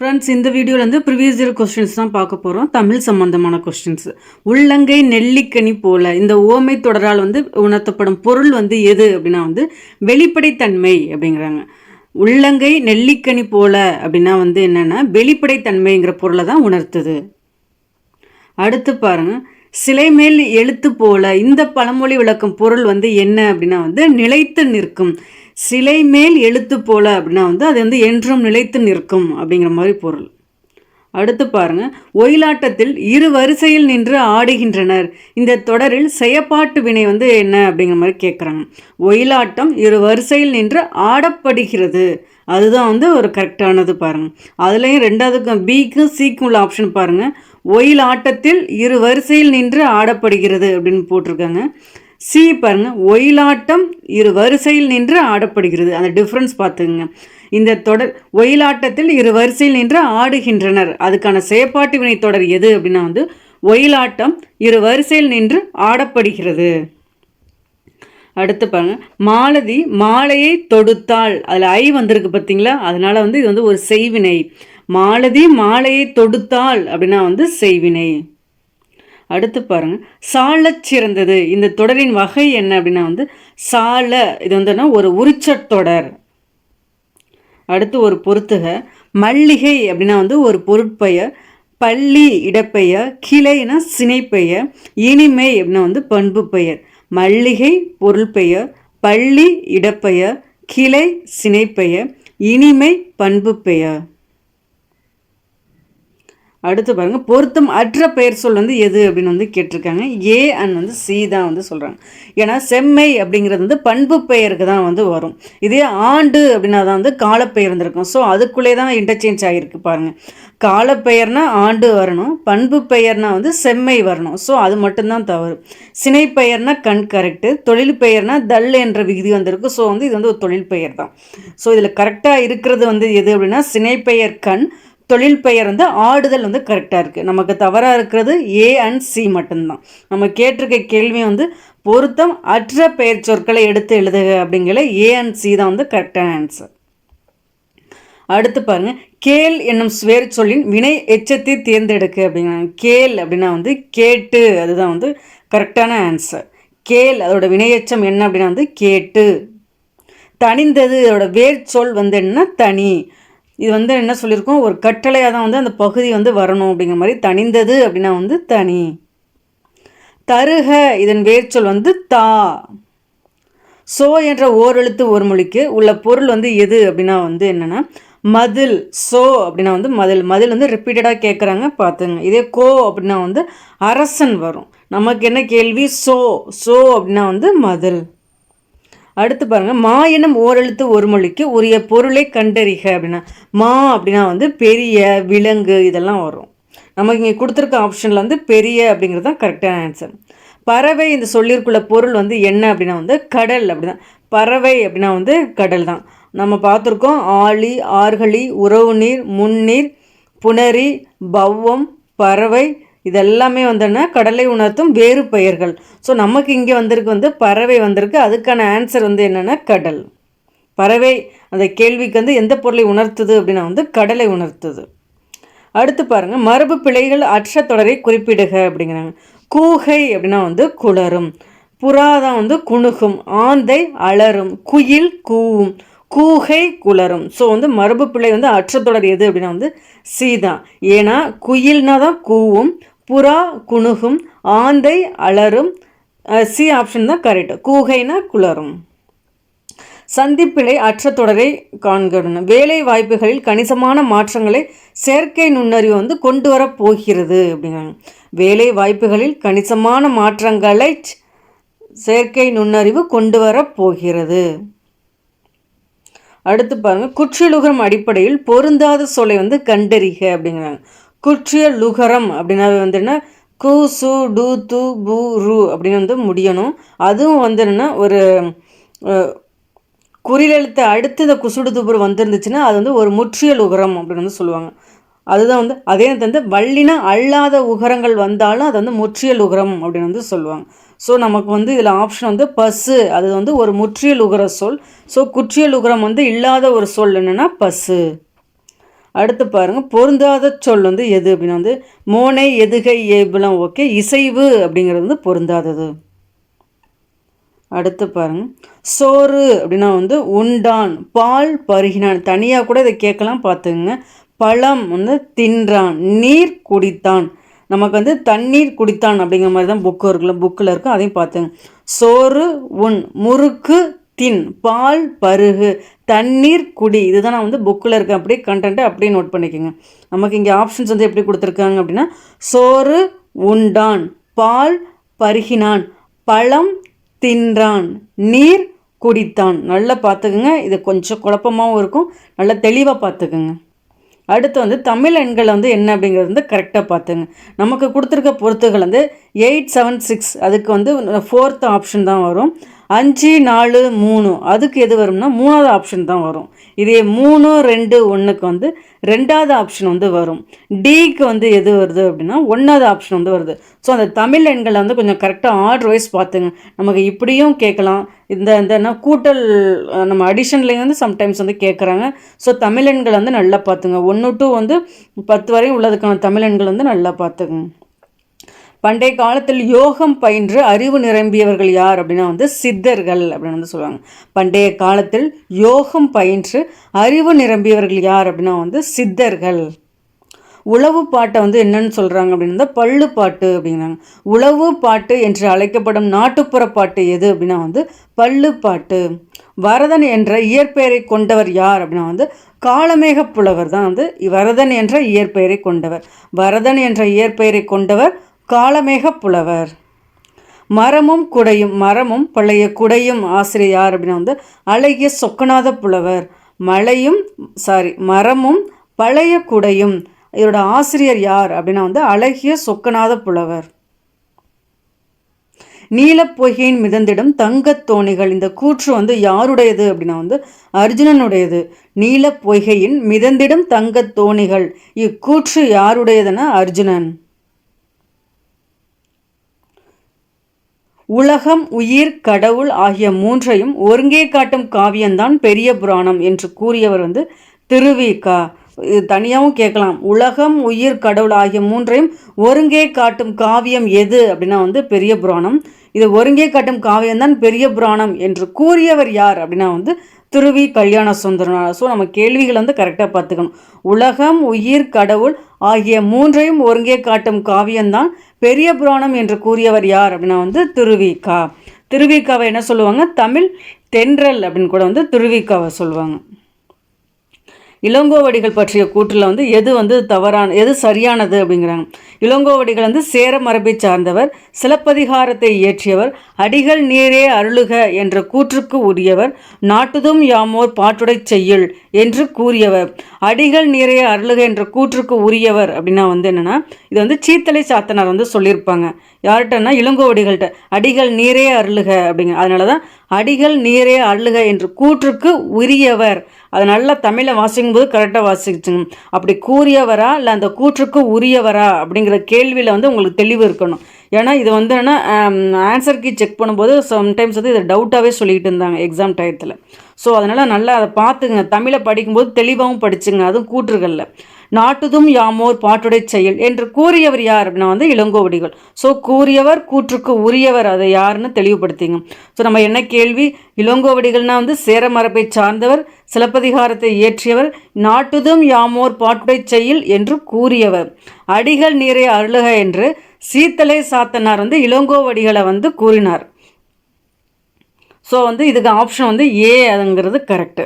Friends, இந்த வீடியோவில் வந்து ப்ரீவியஸ் இயர் கொஸ்டின்ஸ் தான் பார்க்க போகிறோம். தமிழ் சம்பந்தமான கொஸ்டின்ஸ். உள்ளங்கை நெல்லிக்கனி போல இந்த ஓமை தொடரால் வந்து உணர்த்தப்படும் பொருள் வந்து எது அப்படின்னா வந்து வெளிப்படைத்தன்மை அப்படிங்கிறாங்க. உள்ளங்கை நெல்லிக்கனி போல அப்படின்னா வந்து என்னென்னா வெளிப்படைத்தன்மைங்கிற பொருளை தான் உணர்த்துது. அடுத்து பாருங்க, சிலை மேல் எழுத்து போல இந்த பழமொழி விளக்கும் பொருள் வந்து என்ன அப்படின்னா வந்து நிலைத்து நிற்கும். சிலை மேல் எழுத்து போல அப்படின்னா வந்து அது வந்து என்றும் நிலைத்து நிற்கும் அப்படிங்கிற மாதிரி பொருள். அடுத்து பாருங்க, ஒயிலாட்டத்தில் இரு வரிசையில் நின்று ஆடுகின்றனர். இந்த தொடரில் செயப்பாட்டு வினை வந்து என்ன அப்படிங்கிற மாதிரி கேட்குறாங்க. ஒயிலாட்டம் இரு வரிசையில் நின்று ஆடப்படுகிறது, அதுதான் வந்து ஒரு கரெக்டானது பாருங்க. அதுலேயும் ரெண்டாவதுக்கும் பிக்கும் சிக்கும் உள்ள ஆப்ஷன் பாருங்க. ஒயிலாட்டத்தில் இரு வரிசையில் நின்று ஆடப்படுகிறது அப்படின்னு போட்டிருக்காங்க. சி பாருங்க, ஒயிலாட்டம் இரு வரிசையில் நின்று ஆடப்படுகிறது. அந்த டிஃப்ரென்ஸ் பார்த்துங்க. இந்த தொடர் ஒயிலாட்டத்தில் இரு வரிசையில் நின்று ஆடுகின்றனர், அதுக்கான செயற்பாட்டு வினை தொடர் எது அப்படின்னா வந்து ஒயிலாட்டம் இரு வரிசையில் நின்று ஆடப்படுகிறது. அடுத்து பாருங்க, மாலதி மாலையை தொடுத்தாள், அதில் ஐ வந்திருக்கு பார்த்தீங்களா, அதனால வந்து இது வந்து ஒரு செய்வினை. மாலதி மாலையை தொடுத்தாள் அப்படின்னா வந்து செய்வினை. அடுத்து பாருங்க, சாலச் சிறந்தது இந்த தொடரின் வகை என்ன அப்படின்னா வந்து சால, இது வந்து ஒரு உரிச்சொற்றொடர். அடுத்து ஒரு பொறுத்துக, மல்லிகை அப்படின்னா வந்து ஒரு பொருட்பெயர், பள்ளி இடப்பெயர், கிளைனா சினைப்பெயர், இனிமை அப்படின்னா வந்து பண்பு பெயர். மல்லிகை பொருள் பெயர், பள்ளி இடப்பெயர், கிளை சினைப்பெயர், இனிமை பண்பு பெயர். அடுத்து பாருங்கள், பொருத்தம் அற்ற பெயர் சொல் வந்து எது அப்படின்னு வந்து கேட்டிருக்காங்க. ஏ அண்ட் வந்து சி தான் வந்து சொல்கிறாங்க. ஏன்னா செம்மை அப்படிங்கிறது வந்து பண்பு பெயருக்கு தான் வந்து வரும். இதே ஆண்டு அப்படின்னா தான் வந்து காலப்பெயர் இருந்திருக்கும். ஸோ அதுக்குள்ளே தான் இன்டர்சேஞ்ச் ஆகிருக்கு பாருங்கள். காலப்பெயர்னா ஆண்டு வரணும், பண்பு பெயர்னா வந்து செம்மை வரணும். ஸோ அது மட்டும்தான் தவறு. சினை பெயர்னா கண் கரெக்டு, தொழில் பெயர்னா தல் என்ற விகுதி வந்திருக்கு. ஸோ வந்து இது வந்து ஒரு தொழில் பெயர் தான். ஸோ இதில் கரெக்டாக இருக்கிறது வந்து எது அப்படின்னா சினை பெயர் கண், தொழில் பெயர் வந்து ஆடுதல் வந்து கரெக்டாக இருக்குது. நமக்கு தவறாக இருக்கிறது ஏ அண்ட் சி மட்டும்தான். நம்ம கேட்டிருக்க கேள்வி வந்து பொருத்தம் அற்ற பெயர் சொற்களை எடுத்து எழுதுக அப்படிங்கிற ஏ அண்ட் சி தான் வந்து கரெக்டான ஆன்சர். அடுத்து பாருங்க, கேள் என்னும் வேறு சொல்லின் வினை எச்சத்தை தேர்ந்தெடுக்க அப்படிங்கிறாங்க. கேள் அப்படின்னா வந்து கேட்டு, அதுதான் வந்து கரெக்டான ஆன்சர். கேள் அதோட வினையெச்சம் என்ன அப்படின்னா வந்து கேட்டு. தனிந்தது அதோட வேர் சொல் வந்து என்ன தனி. இது வந்து என்ன சொல்லியிருக்கோம், ஒரு கட்டளையாக தான் வந்து அந்த பகுதி வந்து வரணும் அப்படிங்கிற மாதிரி. தனிந்தது அப்படின்னா வந்து தனி. தருக இதன் வேர்ச்சொல் வந்து தா. சோ என்ற ஓரெழுத்து ஒரு மொழிக்கு உள்ள பொருள் வந்து எது அப்படின்னா வந்து என்னென்னா மதில். சோ அப்படின்னா வந்து மதில். மதில் வந்து ரிப்பீட்டடாக கேட்குறாங்க பார்த்துங்க. இதே கோ அப்படின்னா வந்து அரசன் வரும். நமக்கு என்ன கேள்வி, சோ. சோ அப்படின்னா வந்து மதில். அடுத்து பாருங்கள், மா எனும் ஓரெழுத்து ஒரு மொழிக்கு உரிய பொருளை கண்டறிக அப்படின்னா மா அப்படின்னா வந்து பெரிய, விலங்கு இதெல்லாம் வரும். நமக்கு இங்கே கொடுத்துருக்க ஆப்ஷனில் வந்து பெரிய அப்படிங்கிறது தான் கரெக்டான ஆன்சர். பறவை இந்த சொல்லிற்குள்ள பொருள் வந்து என்ன அப்படின்னா வந்து கடல் அப்படிதான். பறவை அப்படின்னா வந்து கடல் தான். நம்ம பார்த்துருக்கோம் ஆழி, ஆர்கழி, உறவு நீர், முன்னீர், புணரி, பவ்வம், பறவை இதெல்லாமே வந்தோன்னா கடலை உணர்த்தும் வேறு பெயர்கள். ஸோ நமக்கு இங்கே வந்திருக்கு வந்து பறவை வந்திருக்கு. அதுக்கான ஆன்சர் வந்து என்னென்னா கடல். பறவை அந்த கேள்விக்கு வந்து எந்த பொருளை உணர்த்துது அப்படின்னா வந்து கடலை உணர்த்துது. அடுத்து பாருங்கள், மரபு பிழைகள் அற்ற தொடரை குறிப்பிடுக அப்படிங்கிறாங்க. கூகை அப்படின்னா வந்து குளரும், புறா தான் வந்து குணுகும், ஆந்தை அலரும், குயில் கூவும், கூகை குளரும். ஸோ வந்து மரபு பிழை வந்து அற்ற தொடர் எது அப்படின்னா வந்து சி தான். ஏன்னா குயில்னா தான் கூவும், புறா குணுகும், ஆந்தை அலரும். சி ஆப்ஷன் தான் கரெக்ட். கூகைனா குளரும். சந்திப்பிழை அற்ற தொடரை காண்கணும். வேலை வாய்ப்புகளில் கணிசமான மாற்றங்களை செயற்கை நுண்ணறிவு வந்து கொண்டு வர போகிறது அப்படிங்கிறாங்க. வேலை வாய்ப்புகளில் கணிசமான மாற்றங்களை செயற்கை நுண்ணறிவு கொண்டு வர போகிறது. அடுத்து பாருங்கள், குற்றியலுகரம் அடிப்படையில் பொருந்தாத சொல்லை வந்து கண்டறிக அப்படிங்கிறாங்க. குற்றிய லுகரம் அப்படின்னாவே வந்து என்ன, கு சு டு து பு ரு அப்படின்னு வந்து முடியணும். அதுவும் வந்து என்னென்னா ஒரு குறிலெழுத்தை அடுத்து இந்த குசுடு துபுரு வந்துருந்துச்சுன்னா அது வந்து ஒரு முற்றியல் உகரம் அப்படின்னு வந்து சொல்லுவாங்க. அதுதான் வந்து அதே வந்து வல்லின அல்லாத உகரங்கள் வந்தாலும் அது வந்து முற்றியல் உகரம் அப்படின்னு வந்து சொல்லுவாங்க. ஸோ நமக்கு வந்து இதில் ஆப்ஷன் வந்து பசு, அது வந்து ஒரு முற்றியல் உகர சொல். ஸோ குற்றியல் உகரம் வந்து இல்லாத ஒரு சொல் என்னென்னா பசு. அடுத்து பாருங்கள், பொருந்தாத சொல் வந்து எது அப்படின்னா வந்து மோனை எதுகை ஏபுலாம் ஓகே, இசைவு அப்படிங்கிறது வந்து பொருந்தாதது. அடுத்து பாருங்க, சோறு அப்படின்னா வந்து உண்டான், பால் பருகினான், தனியாக கூட இதை கேட்கலாம் பார்த்துங்க. பழம் வந்து தின்றான், நீர் குடித்தான், நமக்கு வந்து தண்ணீர் குடித்தான் அப்படிங்கிற மாதிரி தான் புக்கில் இருக்கும், அதையும் பார்த்துங்க. சோறு உண், முறுக்கு தின், பால் பருகு, தண்ணீர் குடி, இதுதான் நான் வந்து புக்கில் இருக்கேன். அப்படியே கண்டென்ட்டை அப்படியே நோட் பண்ணிக்கோங்க. நமக்கு இங்கே ஆப்ஷன்ஸ் வந்து எப்படி கொடுத்துருக்காங்க அப்படின்னா சோறு உண்டான், பால் பருகினான், பழம் தின்றான், நீர் குடித்தான். நல்லா பார்த்துக்குங்க, இது கொஞ்சம் குழப்பமாகவும் இருக்கும், நல்லா தெளிவாக பார்த்துக்குங்க. அடுத்து வந்து தமிழ் எண்கள் வந்து என்ன அப்படிங்கிறது வந்து கரெக்டாக பார்த்துங்க. நமக்கு கொடுத்துருக்க பொறுத்துகள் வந்து 876, அதுக்கு வந்து 4th ஆப்ஷன் தான் வரும். 5 4 3 அதுக்கு எது வரும்னா 3வது ஆப்ஷன் தான் வரும். இதே 3 2 1க்கு வந்து 2வது ஆப்ஷன் வந்து வரும். டிக்கு வந்து எது வருது அப்படின்னா 1வது ஆப்ஷன் வந்து வருது. ஸோ அந்த தமிழ் எண்களை வந்து கொஞ்சம் கரெக்டாக ஆர்டர் வைஸ் பார்த்துங்க. நமக்கு இப்படியும் கேட்கலாம், இந்த கூட்டல் நம்ம அடிஷன்லேயும் வந்து சம்டைம்ஸ் வந்து கேட்குறாங்க. ஸோ தமிழ் எண்களை வந்து நல்லா பார்த்துங்க. 1 to வந்து 10 வரையும் உள்ளதுக்கான தமிழ் எண்கள் வந்து நல்லா பார்த்துங்க. பண்டைய காலத்தில் யோகம் பயின்று அறிவு நிரம்பியவர்கள் யார் அப்படின்னா வந்து சித்தர்கள் அப்படின்னு வந்து சொல்லுவாங்க. பண்டைய காலத்தில் யோகம் பயின்று அறிவு நிரம்பியவர்கள் யார் அப்படின்னா வந்து சித்தர்கள். உளவு பாட்டை வந்து என்னன்னு சொல்கிறாங்க அப்படின்னா பள்ளு பாட்டு அப்படிங்கிறாங்க. உளவு பாட்டு என்று அழைக்கப்படும் நாட்டுப்புற பாட்டு எது அப்படின்னா வந்து பள்ளு பாட்டு. வரதன் என்ற இயற்பெயரை கொண்டவர் யார் அப்படின்னா வந்து காளமேக புலவர் தான் வந்து வரதன் என்ற இயற்பெயரை கொண்டவர். வரதன் என்ற இயற்பெயரை கொண்டவர் காளமேக புலவர். மரமும் குடையும், மரமும் பழைய குடையும் ஆசிரியர் யார் அப்படின்னா வந்து அழகிய சொக்கநாத புலவர். மரமும் பழைய குடையும், இதோட ஆசிரியர் யார் அப்படின்னா வந்து அழகிய சொக்கநாத புலவர். நீலப்பொய்கையின் மிதந்திடும் தங்கத் தோணிகள், இந்த கூற்று வந்து யாருடையது அப்படின்னா வந்து அர்ஜுனனுடையது. நீலப்பொய்கையின் மிதந்திடும் தங்கத் தோணிகள், இக்கூற்று யாருடையதுன்னா அர்ஜுனன். உலகம் உயிர் கடவுள் ஆகிய மூன்றையும் ஒருங்கே காட்டும் காவியம்தான் பெரிய புராணம் என்று கூறியவர் வந்து திருவிக. இது தனியாகவும் கேட்கலாம். உலகம் உயிர் கடவுள் ஆகிய மூன்றையும் ஒருங்கே காட்டும் காவியம் எது அப்படின்னா வந்து பெரிய புராணம். இது ஒருங்கே காட்டும் காவியம்தான் பெரிய புராணம் என்று கூறியவர் யார் அப்படின்னா வந்து திருவி கல்யாண சுந்தரனார். ஸோ நம்ம கேள்விகள் வந்து கரெக்டாக பார்த்துக்கணும். உலகம் உயிர் கடவுள் ஆகிய மூன்றையும் ஒருங்கே காட்டும் காவியம்தான் பெரிய புராணம் என்று கூறியவர் யார் அப்படின்னா வந்து திருவிகா. திருவிகாவை என்ன சொல்லுவாங்க, தமிழ் தென்றல் அப்படின்னு கூட வந்து திருவிகாவை சொல்லுவாங்க. இளங்கோவடிகள் பற்றிய கூற்றில் வந்து எது சரியானது அப்படிங்கிறாங்க. இளங்கோவடிகள் வந்து சேர மரபை சார்ந்தவர், சிலப்பதிகாரத்தை இயற்றியவர், அடிகள் நீரே அருளுக என்ற கூற்றுக்கு உரியவர், நாட்டுதும் யாமோர் பாட்டுடை செய்யுள் என்று கூறியவர். அடிகள் நீரே அருளுக என்ற கூற்றுக்கு உரியவர் அப்படின்னா வந்து என்னென்னா இது வந்து சீத்தலை சாத்தனார் வந்து சொல்லியிருப்பாங்க. யார்கிட்டன்னா இளங்கோவடிகள்கிட்ட அடிகள் நீரே அருளுக அப்படிங்க. அதனால தான் அடிகள் நீரே அருளுக என்று கூற்றுக்கு உரியவர். அதை நல்லா தமிழை வாசிக்கும்போது கரெக்டாக வாசிச்சுங்க. அப்படி கூறியவரா இல்லை அந்த கூற்றுக்கு உரியவரா அப்படிங்கிற கேள்வியில் வந்து உங்களுக்கு தெளிவு இருக்கணும். ஏன்னா இது வந்து என்ன ஆன்சர் கீ செக் பண்ணும்போது சம்டைம்ஸ் வந்து இதை டவுட்டாகவே சொல்லிக்கிட்டு இருந்தாங்க எக்ஸாம் டயத்தில். ஸோ அதனால் நல்லா அதை பார்த்துங்க. தமிழை படிக்கும்போது தெளிவாகவும் படிச்சுங்க, அதுவும் கூற்றுகளில். நாட்டுதும் யாமோர் பாட்டுடை செயல் என்று கூறியவர் யார் அப்படின்னா வந்து இளங்கோவடிகள். ஸோ கூறியவர் கூற்றுக்கு உரியவர், அதை யாருன்னு தெளிவுபடுத்திங்க. ஸோ நம்ம என்ன கேள்வி, இளங்கோவடிகள்னால் வந்து சேர மரபை சார்ந்தவர், சிலப்பதிகாரத்தை இயற்றியவர், நாட்டுதும் யாமோர் பாட்டுடை செயல் என்று கூறியவர், அடிகள் நீரை அருளுக என்று சீத்தலை சாத்தனார் வந்து இளங்கோவடிகளை வந்து கூறினார். ஸோ வந்து இதுக்கு ஆப்ஷன் வந்து ஏ அதுங்கிறது கரெக்டு.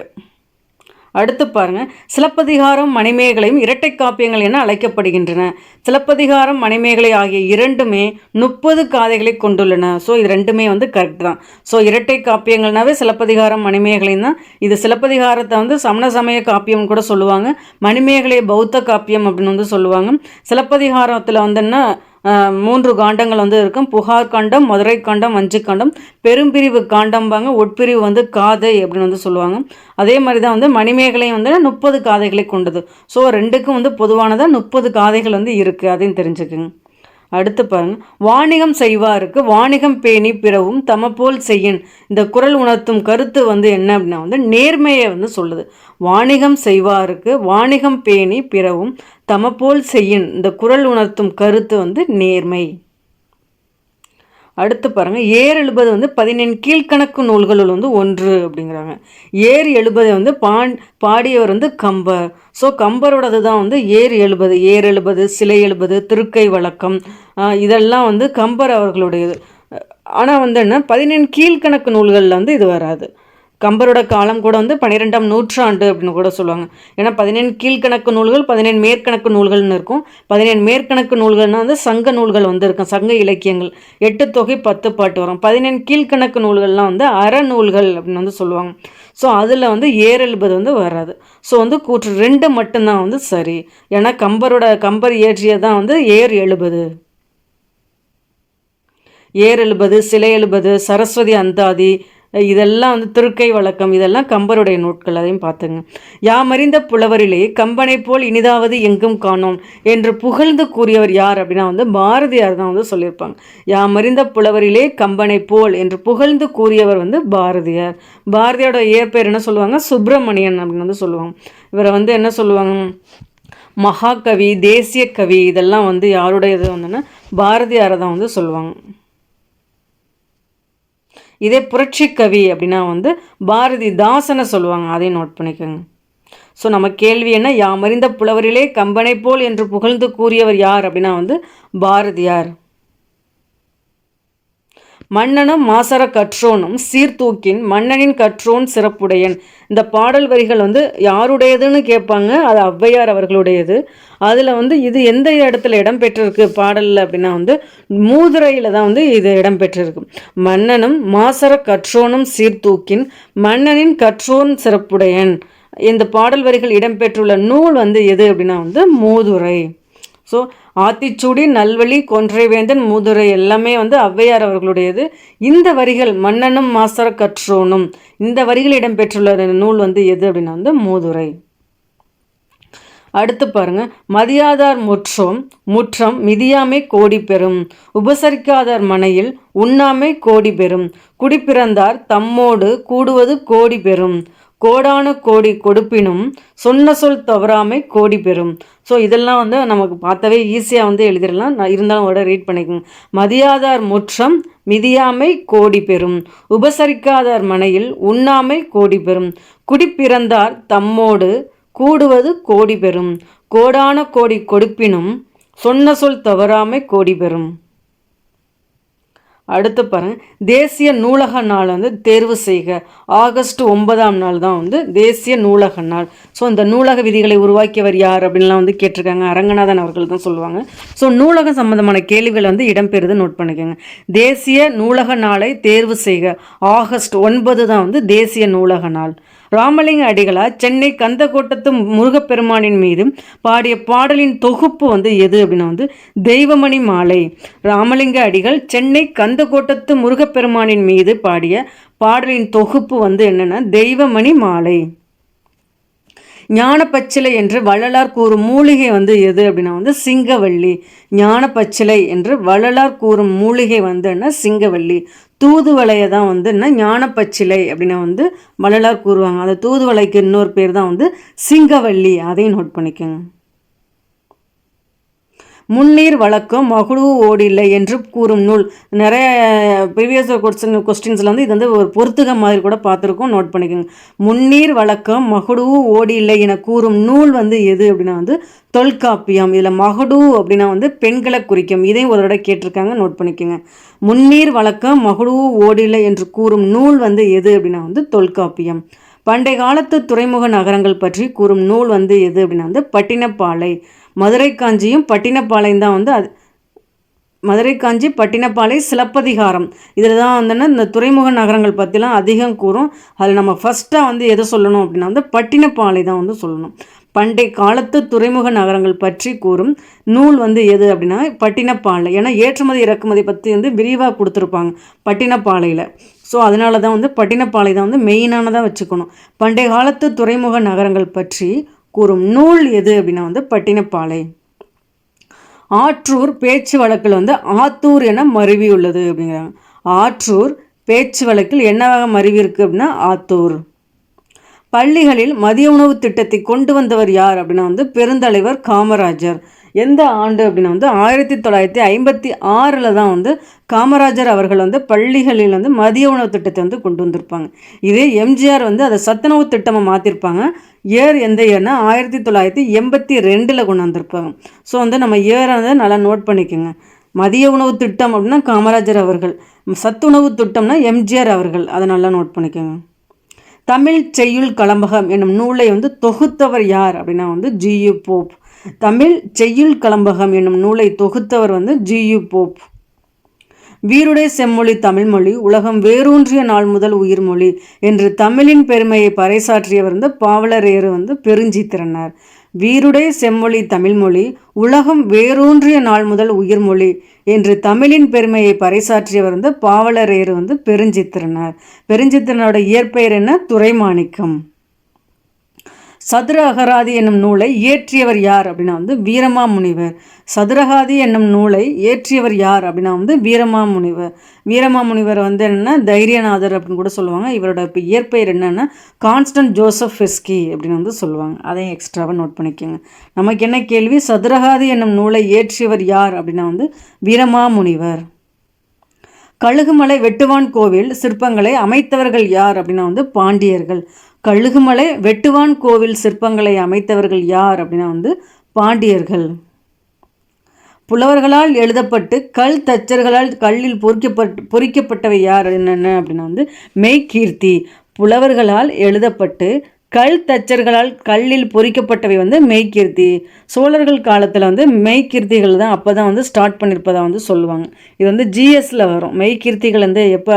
அடுத்து பாருங்கள், சிலப்பதிகாரம் மணிமேகலையும் இரட்டை காப்பியங்கள் என அழைக்கப்படுகின்றன. சிலப்பதிகாரம் மணிமேகலை ஆகிய இரண்டுமே 30 காதைகளை கொண்டுள்ளன. ஸோ இது ரெண்டுமே வந்து கரெக்ட் தான். ஸோ இரட்டை காப்பியங்கள்னாவே சிலப்பதிகாரம் மணிமேகலையும் தான். இது சிலப்பதிகாரத்தை வந்து சமண சமய காப்பியம் கூட சொல்லுவாங்க, மணிமேகலையை பௌத்த காப்பியம் அப்படின்னு வந்து சொல்லுவாங்க. சிலப்பதிகாரத்தில் வந்துன்னா 3 காண்டங்கள் வந்து இருக்கும். புகார் காண்டம், மதுரை காண்டம், வஞ்சி காண்டம், பெரும்பிரிவு காண்டம்பாங்க, உட்பிரிவு வந்து காதை அப்படின்னு வந்து சொல்லுவாங்க. அதே மாதிரி தான் வந்து மணிமேகலையும் வந்து 30 காதைகளை கொண்டது. ஸோ ரெண்டுக்கும் வந்து பொதுவானதாக 30 காதைகள் வந்து இருக்குது, அதையும் தெரிஞ்சுக்குங்க. அடுத்து பாருங்க, வாணிகம் செய்வாருக்கு வாணிகம் பேணி பிறவும் தமப்போல் செய்யின். இந்த குறள் உணர்த்தும் கருத்து வந்து என்ன அப்படின்னா வந்து நேர்மையை வந்து சொல்லுது. வாணிகம் செய்வாருக்கு வாணிகம் பேணி பிறவும் தமப்போல் செய்யின். இந்த குறள் உணர்த்தும் கருத்து வந்து நேர்மை. அடுத்து பாருங்கள், ஏர் எழுபது வந்து 14 கீழ்கணக்கு நூல்களுள் வந்து ஒன்று அப்படிங்கிறாங்க. ஏர் எழுபது வந்து பாடியவர் வந்து கம்பர். ஸோ கம்பரோடது தான் வந்து ஏர் எழுபது. ஏர் எழுபது, சிலை எழுபது, திருக்கை வழக்கம், இதெல்லாம் வந்து கம்பர் அவர்களுடையது. ஆனால் வந்து என்ன 14 கீழ்கணக்கு நூல்களில் வந்து இது வராது. கம்பரோட காலம் கூட வந்து 12ஆம் நூற்றாண்டு அப்படின்னு கூட சொல்லுவாங்க. ஏன்னா 14 கீழ்கணக்கு நூல்கள், 14 மேற்கணக்கு நூல்கள்னு இருக்கும். 14 மேற்கணக்கு நூல்கள்னால் வந்து சங்க நூல்கள் வந்து இருக்கும், சங்க இலக்கியங்கள், 8 தொகை 10 பாட்டு வரும். 14 கீழ்கணக்கு நூல்கள்லாம் வந்து அறநூல்கள் அப்படின்னு வந்து சொல்லுவாங்க. ஸோ அதில் வந்து ஏர் எழுபது வந்து வராது. ஸோ வந்து கூற்று 2 மட்டும்தான் வந்து சரி. ஏன்னா கம்பர் இயற்றியதான் வந்து ஏர் எழுபது. ஏர் எழுபது, சிலை எழுபது, சரஸ்வதி அந்தாதி, இதெல்லாம் வந்து திருக்கை வழக்கம், இதெல்லாம் கம்பருடைய நூட்கள். அதையும் பார்த்துங்க. யாமறிந்த புலவரிலே கம்பனை போல் இனிதாவது எங்கும் காணோம் என்று புகழ்ந்து கூறியவர் யார் அப்படின்னா வந்து பாரதியார் தான் வந்து சொல்லியிருப்பாங்க. யாமறிந்த புலவரிலே கம்பனை போல் என்று புகழ்ந்து கூறியவர் வந்து பாரதியார். பாரதியோட இயற்பெயர் என்ன சொல்லுவாங்க? சுப்பிரமணியன் அப்படின்னு வந்து சொல்லுவாங்க. இவரை வந்து என்ன சொல்லுவாங்க? மகாகவி, தேசிய கவி, இதெல்லாம் வந்து யாருடையது வந்துன்னா பாரதியாரை தான் வந்து சொல்லுவாங்க. இதே புரட்சி கவி அப்படின்னா வந்து பாரதிதாசனை சொல்லுவாங்க. அதையும் நோட் பண்ணிக்கோங்க. ஸோ நம்ம கேள்வி என்ன? யாமறிந்த புலவரிலே கம்பனை போல் என்று புகழ்ந்து கூறியவர் யார் அப்படின்னா வந்து பாரதியார். மன்னனும் மாசற கற்றோனும் சீர்தூக்கின் மன்னனின் கற்றோன் சிறப்புடையன். இந்த பாடல் வரிகள் வந்து யாருடையதுன்னு கேட்பாங்க. அது ஔவையார் அவர்களுடையது. அதில் வந்து இது எந்த இடத்துல இடம்பெற்றிருக்கு பாடலில் அப்படின்னா வந்து மூதுரையில் தான் வந்து இது இடம்பெற்றிருக்கு. மன்னனும் மாசற கற்றோனும் சீர்தூக்கின் மன்னனின் கற்றோன் சிறப்புடையன். இந்த பாடல் வரிகள் இடம்பெற்றுள்ள நூல் வந்து எது அப்படின்னா வந்து மூதுரை. ஸோ ஆத்திச்சூடி, நல்வழி, கொன்றைவேந்தன், மூதுரை எல்லாமே வந்து ஔவையார் அவர்களுடையது. இந்த வரிகள் மன்னனும் மாசற கற்றோனும், இந்த வரிகள் இடம்பெற்றுள்ள நூல் வந்து எது அப்படின்னா வந்து மூதுரை. அடுத்து பாருங்க, மதியாதார் முற்றம் மிதியாமை கோடி பெறும், உபசரிக்காதார் மனையில் உண்ணாமை கோடி பெறும், குடிப்பிறந்தார் தம்மோடு கூடுவது கோடி பெறும், கோடான கோடி கொடுப்பினும் சொன்ன சொல் தவறாமை கோடி பெறும். ஸோ இதெல்லாம் வந்து நமக்கு பார்த்தாவே ஈஸியாக வந்து எழுதிடலாம். நான் இருந்தாலும் கூட ரீட் பண்ணிக்கோங்க. மதியாதார் முற்றம் மிதியாமை கோடி பெறும், உபசரிக்காதார் மனையில் உண்ணாமை கோடி பெறும், குடிப்பிறந்தார் தம்மோடு கூடுவது கோடி பெறும், கோடான கோடி கொடுப்பினும் சொன்ன சொல் தவறாமை கோடி பெறும். அடுத்து பாருங்க, தேசிய நூலக நாள் வந்து தேர்வு செய்க. ஆகஸ்ட் 9ஆம் நாள் தான் வந்து தேசிய நூலக நாள். ஸோ இந்த நூலக விதிகளை உருவாக்கியவர் யார் அப்படின்லாம் வந்து கேட்டிருக்காங்க. அரங்கநாதன் அவர்கள் தான் சொல்லுவாங்க. ஸோ நூலகம் சம்பந்தமான கேள்விகள் வந்து இடம்பெறுது, நோட் பண்ணிக்கோங்க. தேசிய நூலக நாளை தேர்வு செய்க. ஆகஸ்ட் 9 தான் வந்து தேசிய நூலக நாள். ராமலிங்க அடிகளார் சென்னை கந்தக்கோட்டத்து முருகப்பெருமானின் மீது பாடிய பாடலின் தொகுப்பு வந்து எது அப்படின்னா வந்து தெய்வமணி மாலை. ராமலிங்க அடிகள் சென்னை கந்தக்கோட்டத்து முருகப்பெருமானின் மீது பாடிய பாடலின் தொகுப்பு வந்து என்னன்னா தெய்வமணி மாலை. ஞானப்பச்சிலை என்று வள்ளலார் கூறும் மூலிகை வந்து எது அப்படின்னா வந்து சிங்கவள்ளி. ஞானப்பச்சிலை என்று வள்ளலார் கூறும் மூலிகை வந்து என்ன? சிங்கவள்ளி. தூதுவளையை தான் வந்து என்ன ஞானப்பச்சிலை அப்படின்னா வந்து வள்ளலார் கூறுவாங்க. அந்த தூதுவளைக்கு இன்னொரு பேர் தான் வந்து சிங்கவள்ளி. அதையும் நோட் பண்ணிக்கோங்க. முன்னீர் வழக்கம் மகுடு ஓடில்லை என்று கூறும் நூல். நிறைய ப்ரீவியஸ் கொஸ்டின்ஸில் வந்து இது வந்து ஒரு பொறுத்துக மாதிரி கூட பார்த்துருக்கோம், நோட் பண்ணிக்கோங்க. முன்னீர் வழக்கம் மகுடு ஓடில்லை என கூறும் நூல் வந்து எது அப்படின்னா வந்து தொல்காப்பியம். இதில் மகுடு அப்படின்னா வந்து பெண்களை குறிக்கும். இதையும் ஒரு தடவை கேட்டிருக்காங்க, நோட் பண்ணிக்கோங்க. முன்னீர் வழக்கம் மகுடு ஓடில்லை என்று கூறும் நூல் வந்து எது அப்படின்னா வந்து தொல்காப்பியம். பண்டைய காலத்து துறைமுக நகரங்கள் பற்றி கூறும் நூல் வந்து எது அப்படின்னா வந்து பட்டினப்பாலை. மதுரை காஞ்சியும் பட்டினப்பாளையம் தான் வந்து மதுரை காஞ்சி, பட்டினப்பாலை, சிலப்பதிகாரம், இதில் தான் வந்துன்னா இந்த துறைமுக நகரங்கள் பற்றிலாம் அதிகம் கூறும். அதில் நம்ம ஃபஸ்ட்டாக வந்து எதை சொல்லணும் அப்படின்னா வந்து பட்டினப்பாலை தான் வந்து சொல்லணும். பண்டை காலத்து துறைமுக நகரங்கள் பற்றி கூறும் நூல் வந்து எது அப்படின்னா பட்டினப்பாலை. ஏன்னா ஏற்றுமதி இறக்குமதி பற்றி வந்து விரிவாக கொடுத்துருப்பாங்க பட்டினப்பாலையில். ஸோ அதனால தான் வந்து பட்டினப்பாலை தான் வந்து மெயினானதாக வச்சுக்கணும். பண்டைய காலத்து துறைமுக நகரங்கள் பற்றி கூறும் நூல் எது அப்படின்னா வந்து பட்டினப்பாலை. ஆற்றூர் பேச்சு வழக்கில் வந்து ஆத்தூர் என மருவி உள்ளது அப்படிங்கிறாங்க. ஆற்றூர் பேச்சு வழக்கில் என்னவாக மருவி இருக்கு அப்படின்னா ஆத்தூர். பள்ளிகளில் மதிய உணவு திட்டத்தை கொண்டு வந்தவர் யார் அப்படின்னா வந்து பெருந்தலைவர் காமராஜர். எந்த ஆண்டு அப்படின்னா வந்து 1956 தான் வந்து காமராஜர் அவர்கள் வந்து பள்ளிகளில் வந்து மதிய உணவு திட்டத்தை வந்து கொண்டு வந்திருப்பாங்க. இதே எம்ஜிஆர் வந்து அதை சத்துணவு திட்டமாக மாற்றிருப்பாங்க. இயர் எந்த இயர்னா 1982 கொண்டு வந்திருப்பாங்க. ஸோ வந்து நம்ம இயரை வந்து நல்லா நோட் பண்ணிக்கோங்க. மதிய உணவு திட்டம் அப்படின்னா காமராஜர் அவர்கள், சத்துணவு திட்டம்னா எம்ஜிஆர் அவர்கள், அதை நல்லா நோட் பண்ணிக்கோங்க. தமிழ் செய்யுள் கலம்பகம் என்னும் நூலை வந்து தொகுத்தவர் யார் அப்படின்னா வந்து ஜி.யு. போப். தமிழ் செய்யுள் கலம்பகம் என்னும் நூலை தொகுத்தவர் வந்து ஜி.யு. போப். வீருடை செம்மொழி தமிழ்மொழி உலகம் வேரூன்றிய நாள் முதல் உயிர்மொழி என்று தமிழின் பெருமையை பறைசாற்றியவர் வந்து பாவலரேறு வந்து பெருஞ்சித்திரனார். வீருடை செம்மொழி தமிழ்மொழி உலகம் வேரூன்றிய நாள் முதல் உயிர்மொழி என்று தமிழின் பெருமையை பறைசாற்றியவர் வந்து பாவலரேறு வந்து பெருஞ்சித்திரனார். பெருஞ்சித்திரனோட இயற்பெயர் என்ன? துரைமாணிக்கம். சதுர அகராதி என்னும் நூலை இயற்றியவர் யார் அப்படின்னா வந்து வீரமாமுனிவர். சதுரகாதி என்னும் நூலை இயற்றியவர் யார் அப்படின்னா வந்து வீரமாமுனிவர். வீரமாமுனிவர் வந்து என்னென்னா தைரியநாதர் அப்படின்னு கூட சொல்லுவாங்க. இவரோட இப்போ இயற்பெயர் என்னென்னா கான்ஸ்டன்ட் ஜோசப் ஃபெஸ்கி அப்படின்னு வந்து சொல்லுவாங்க. அதையும் எக்ஸ்ட்ராவாக நோட் பண்ணிக்கோங்க. நமக்கு என்ன கேள்வி? சதுரகாதி என்னும் நூலை இயற்றியவர் யார் அப்படின்னா வந்து வீரமாமுனிவர். கழுகுமலை வெட்டுவான் கோவில் சிற்பங்களை அமைத்தவர்கள் யார் அப்படின்னா வந்து பாண்டியர்கள். கழுகுமலை வெட்டுவான் கோவில் சிற்பங்களை அமைத்தவர்கள் யார் அப்படின்னா வந்து பாண்டியர்கள். புலவர்களால் எழுதப்பட்டு கல் தச்சர்களால் கல்லில் பொறிக்கப்பட்டவை யார் என்னென்ன அப்படின்னா வந்து மெய்கீர்த்தி. புலவர்களால் எழுதப்பட்டு கல் தச்சர்களால் கல்லில் பொறிக்கப்பட்டவை வந்து மெய்கீர்த்தி. சோழர்கள் காலத்தில் வந்து மெய்கீர்த்திகள் தான் அப்போ தான் வந்து ஸ்டார்ட் பண்ணியிருப்பதாக வந்து சொல்லுவாங்க. இது வந்து ஜிஎஸ்ல வரும். மெய்கீர்த்திகள் வந்து எப்போ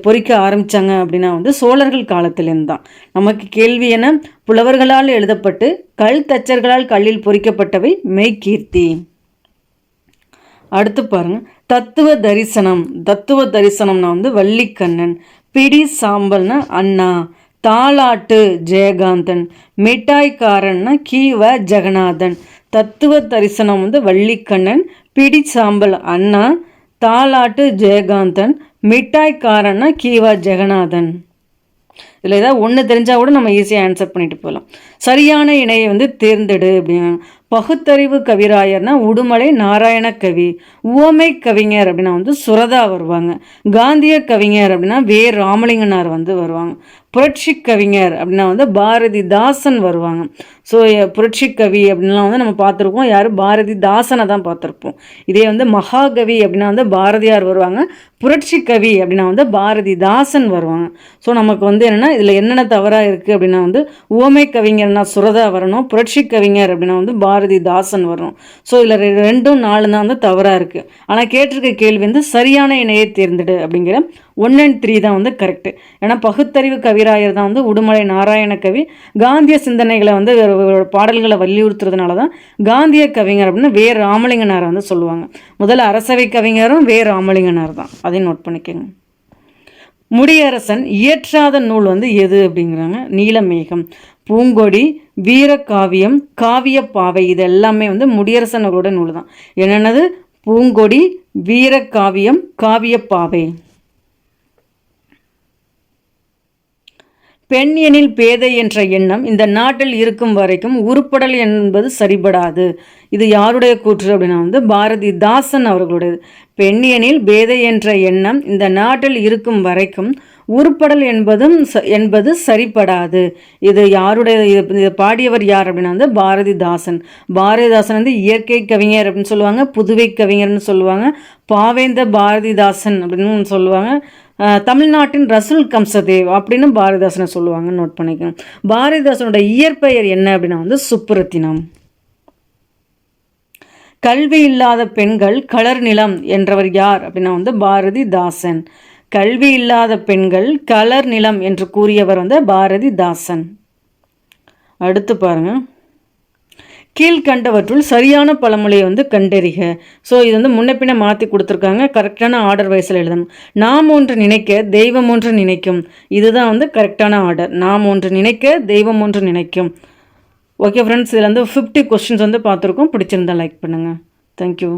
பொறிக்க ஆரம்பித்தாங்க அப்படின்னா வந்து சோழர்கள் காலத்திலேருந்து தான். நமக்கு கேள்வி என்ன? புலவர்களால் எழுதப்பட்டு கல் தச்சர்களால் கல்லில் பொறிக்கப்பட்டவை மெய்கீர்த்தி. அடுத்து பாருங்க, தத்துவ தரிசனம். தத்துவ தரிசனம்னா வந்து வள்ளிக்கண்ணன். பிடி சாம்பல்னா அண்ணா. தாலாட்டு ஜெயகாந்தன். மிட்டாய்க்காரன்னா கீவ ஜெகநாதன். தத்துவ தரிசனம் வந்து வள்ளிக்கண்ணன், பிடி சாம்பல் அண்ணா, தாலாட்டு ஜெயகாந்தன், மிட்டாய்க்காரன்னா கீவா ஜெகநாதன். இதில் ஏதாவது ஒன்று தெரிஞ்சால் கூட நம்ம ஈஸியாக ஆன்சர் பண்ணிட்டு போகலாம். சரியான இணையை வந்து தேர்ந்தெடு அப்படின்னா பகுத்தறிவு கவிராயர்னா உடுமலை நாராயண கவி. உவமை கவிஞர் அப்படின்னா வந்து சுரதா வருவாங்க. காந்திய கவிஞர் அப்படின்னா வே ராமலிங்கனார் வந்து வருவாங்க. புரட்சி கவிஞர் அப்படின்னா வந்து பாரதிதாசன் வருவாங்க. ஸோ புரட்சி கவி அப்படின்லாம் வந்து நம்ம பார்த்துருப்போம். யார்? பாரதிதாசனை தான் பார்த்துருப்போம். இதே வந்து மகாகவி அப்படின்னா வந்து பாரதியார் வருவாங்க. புரட்சி கவி அப்படின்னா வந்து பாரதிதாசன் வருவாங்க. ஸோ நமக்கு வந்து என்னென்னா இதில் என்னென்ன தவறாக இருக்குது அப்படின்னா வந்து உவமை கவிஞர்னா சுரதா வரணும், புரட்சி கவிஞர் அப்படின்னா வந்து பாரதிதாசன் வரணும். ஸோ இதில் 2, 4 தான் வந்து தவறாக இருக்குது. ஆனால் கேட்டிருக்க கேள்வி வந்து சரியான இணையை தேர்ந்தெடு அப்படிங்கிற 1 and 3 தான் வந்து கரெக்டு. ஏன்னா பகுத்தறிவு கவிராயர் தான் வந்து உடுமலை நாராயண கவி. காந்திய சிந்தனைகளை வந்து பாடல்களை வலியுறுத்துறதுனால தான் காந்திய கவிஞர் அப்படின்னு வே ராமலிங்கனார் வந்து சொல்லுவாங்க. முதல்ல அரசவை கவிஞரும் வே ராமலிங்கனார் தான். அதையும் நோட் பண்ணிக்கோங்க. முடியரசன் இயற்றாத நூல் வந்து எது அப்படிங்கிறாங்க? நீலமேகம். பூங்கொடி, வீரகாவியம், காவியப்பாவை, இது எல்லாமே வந்து முடியரசனோட நூல் தான். என்னென்னது? பூங்கொடி, வீரகாவியம், காவியப்பாவை. பெண் எனில் பேதை என்ற எண்ணம் இந்த நாட்டில் இருக்கும் வரைக்கும் உருப்படல் என்பது சரிபடாது. இது யாருடைய கூற்று அப்படின்னா வந்து பாரதிதாசன் அவர்களுடையது. பெண் எனில் பேதை என்ற எண்ணம் இந்த நாட்டில் இருக்கும் வரைக்கும் உருப்படல் என்பது சரிபடாது. இது யாருடைய? இதை பாடியவர் யார் அப்படின்னா வந்து பாரதிதாசன். பாரதிதாசன் வந்து இயற்கை கவிஞர் அப்படின்னு சொல்லுவாங்க, புதுவை கவிஞர்னு சொல்லுவாங்க, பாவேந்த பாரதிதாசன் அப்படின்னு சொல்லுவாங்க, தமிழ்நாட்டின் ரசூல் கம்சதேவ் அப்படின்னு பாரதிதாசனை சொல்லுவாங்க. நோட் பண்ணிக்கணும். பாரதிதாசனோட இயற்பெயர் என்ன அப்படின்னா வந்து சுப்புரத்தினம். கல்வி இல்லாத பெண்கள் கலர் நிலம் என்றவர் யார் அப்படின்னா வந்து பாரதிதாசன். கல்வி இல்லாத பெண்கள் கலர் நிலம் என்று கூறியவர் வந்து பாரதிதாசன். அடுத்து பாருங்க, கீழ்கண்டவற்றுள் சரியான பழமொழியை வந்து கண்டறிக. ஸோ இது வந்து முன்னப்பின்ன மாற்றி கொடுத்துருக்காங்க. கரெக்டான ஆர்டர் வைஸில் எழுதணும். நாம் ஒன்று நினைக்க தெய்வம் ஒன்று நினைக்கும். இதுதான் வந்து கரெக்டான ஆர்டர். நாம் ஒன்று நினைக்க தெய்வம் ஒன்று நினைக்கும். ஓகே ஃப்ரெண்ட்ஸ், இதில் வந்து 50 கொஸ்டின்ஸ் வந்து பார்த்துருக்கோம். பிடிச்சிருந்தா லைக் பண்ணுங்கள். தேங்க்யூ.